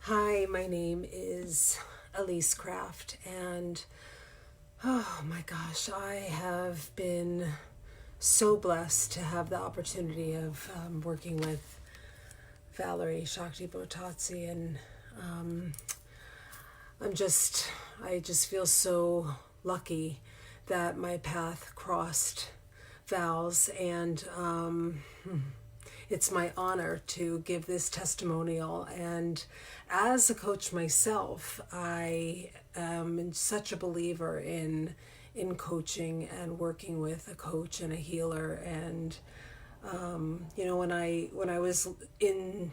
Hi, my name is Ilyse Craft, and oh my gosh, I have been so blessed to have the opportunity of working with Valerie Shakti Bottazzi, and um, I just feel so lucky that my path crossed Val's, and it's my honor to give this testimonial. And as a coach myself, I am such a believer in coaching and working with a coach and a healer. And when I was in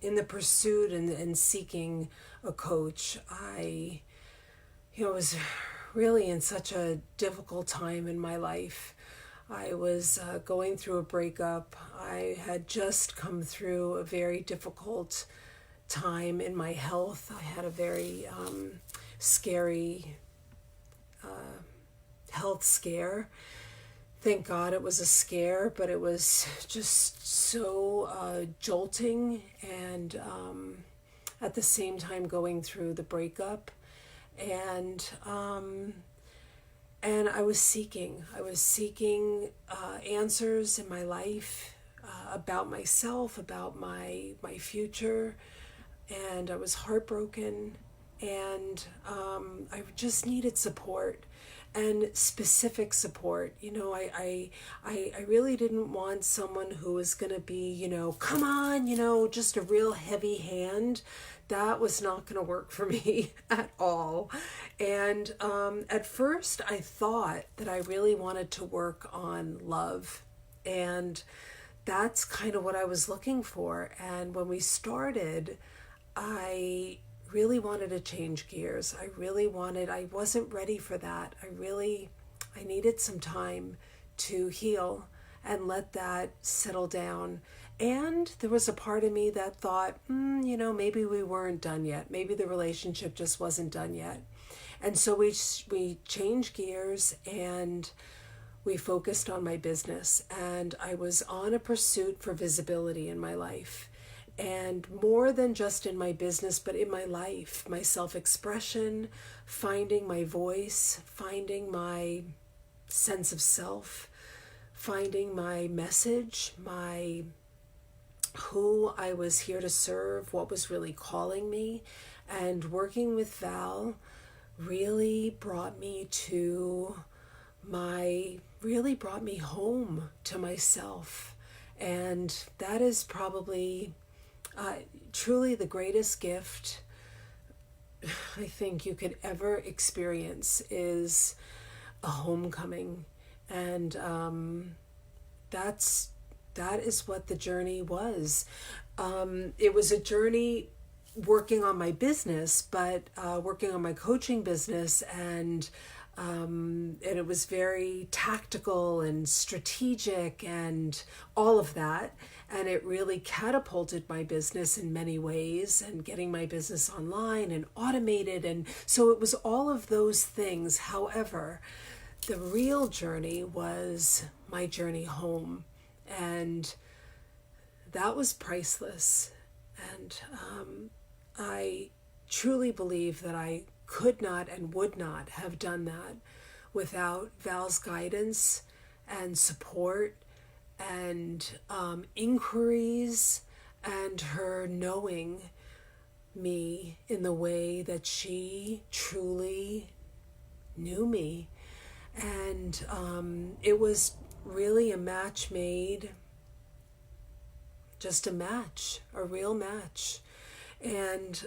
the pursuit and seeking a coach, I was really in such a difficult time in my life. I was going through a breakup. I had just come through a very difficult time in my health. I had a very scary health scare. Thank God it was a scare, but it was just so jolting, and at the same time going through the breakup. And I was seeking answers in my life, about myself, about my future, and I was heartbroken, and I just needed support, and specific support. I really didn't want someone who was going to be, come on, just a real heavy hand. That was not going to work for me at all. And at first I thought that I really wanted to work on love, and that's kind of what I was looking for. And when we started, I really wanted to change gears. I wasn't ready for that. I needed some time to heal and let that settle down. And there was a part of me that thought, maybe we weren't done yet. Maybe the relationship just wasn't done yet. And so we changed gears, and we focused on my business. And I was on a pursuit for visibility in my life. And more than just in my business, but in my life, my self-expression, finding my voice, finding my sense of self, finding my message, who I was here to serve, what was really calling me. And working with Val really brought me home to myself. And that is probably truly the greatest gift I think you could ever experience, is a homecoming. And that is what the journey was. It was a journey working on my business, but working on my coaching business, and it was very tactical and strategic and all of that. And it really catapulted my business in many ways, and getting my business online and automated. And so it was all of those things. However, the real journey was my journey home. And that was priceless. And I truly believe that I could not and would not have done that without Val's guidance and support, and inquiries, and her knowing me in the way that she truly knew me. And it was really a match made, just a match, a real match. And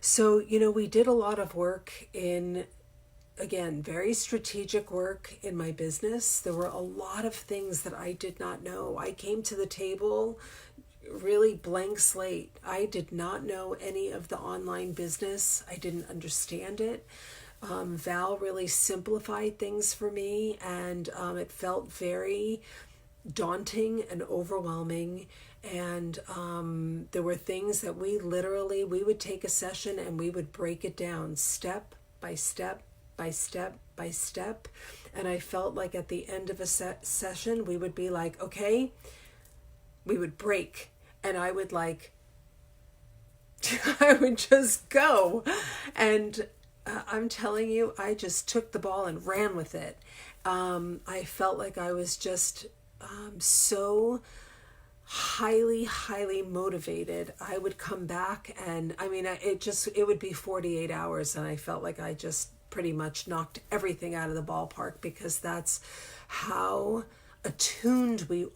so, we did a lot of work in, again, very strategic work in my business. There were a lot of things that I did not know. I came to the table really blank slate. I did not know any of the online business. I didn't understand it. Val really simplified things for me, and it felt very daunting and overwhelming. And there were things that we would take a session and we would break it down step by step by step by step. And I felt like at the end of a session, we would be like, okay, we would break. and I would like, I would just go. And I'm telling you, I just took the ball and ran with it. I felt like I was just so highly motivated. I would come back, and I mean, it would be 48 hours, and I felt like I just pretty much knocked everything out of the ballpark, because that's how attuned we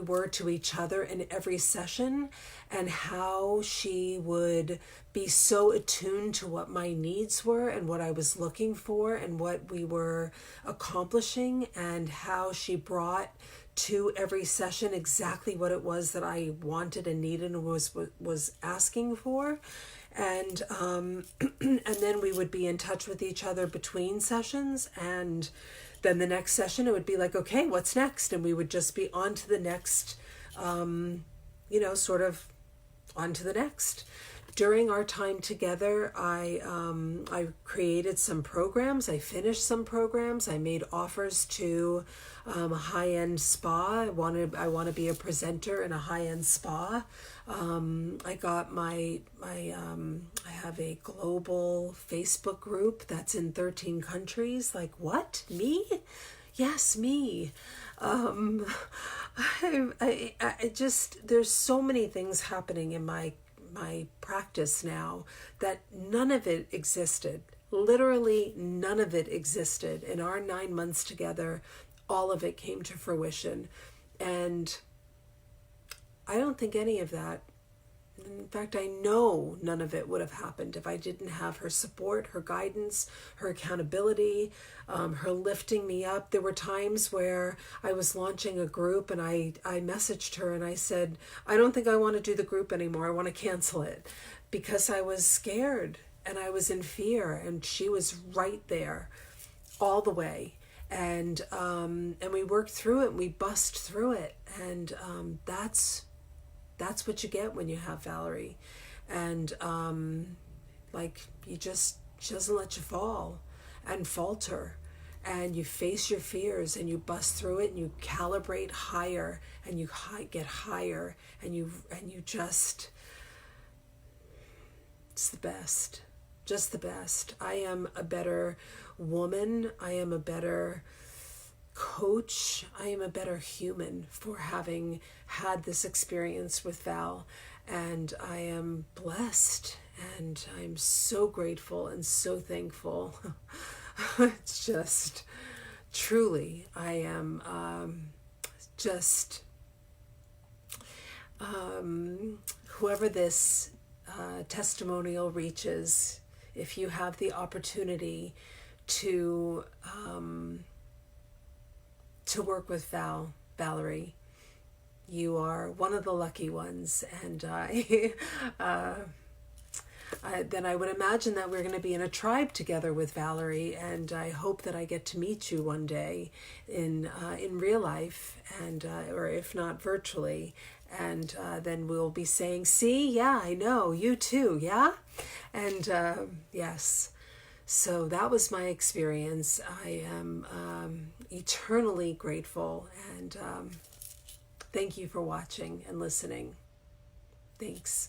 were to each other in every session, and how she would be so attuned to what my needs were and what I was looking for and what we were accomplishing, and how she brought to every session exactly what it was that I wanted and needed and was asking for. And and then we would be in touch with each other between sessions, and then the next session it would be like, okay, what's next? And we would just be on to the next, sort of on to the next. During our time together, I created some programs. I finished some programs. I made offers to a high-end spa. I want to be a presenter in a high-end spa. I got I have a global Facebook group that's in 13 countries. Like, what? Me? Yes, me. I just, there's so many things happening in my practice now that none of it existed. Literally none of it existed. In our 9 months together, all of it came to fruition. And I don't think any of that, in fact, I know none of it would have happened if I didn't have her support, her guidance, her accountability, her lifting me up. There were times where I was launching a group, and I messaged her and I said, I don't think I want to do the group anymore. I want to cancel it, because I was scared and I was in fear, and she was right there all the way. And we worked through it, and we bust through it. And that's what you get when you have Valerie. And she doesn't let you fall and falter, and you face your fears and you bust through it, and you calibrate higher, and you get higher, and you just, it's the best, just the best. I am a better woman. I am a better coach. I am a better human for having had this experience with Val, and I am blessed, and I'm so grateful and so thankful. It's just, truly, I am whoever this testimonial reaches, if you have the opportunity to work with Valerie, you are one of the lucky ones. And then I would imagine that we're going to be in a tribe together with Valerie, and I hope that I get to meet you one day in real life, and or if not virtually, and then we'll be saying, see, yeah, I know, you too, yeah? And yes. So that was my experience. I am eternally grateful, and thank you for watching and listening. Thanks.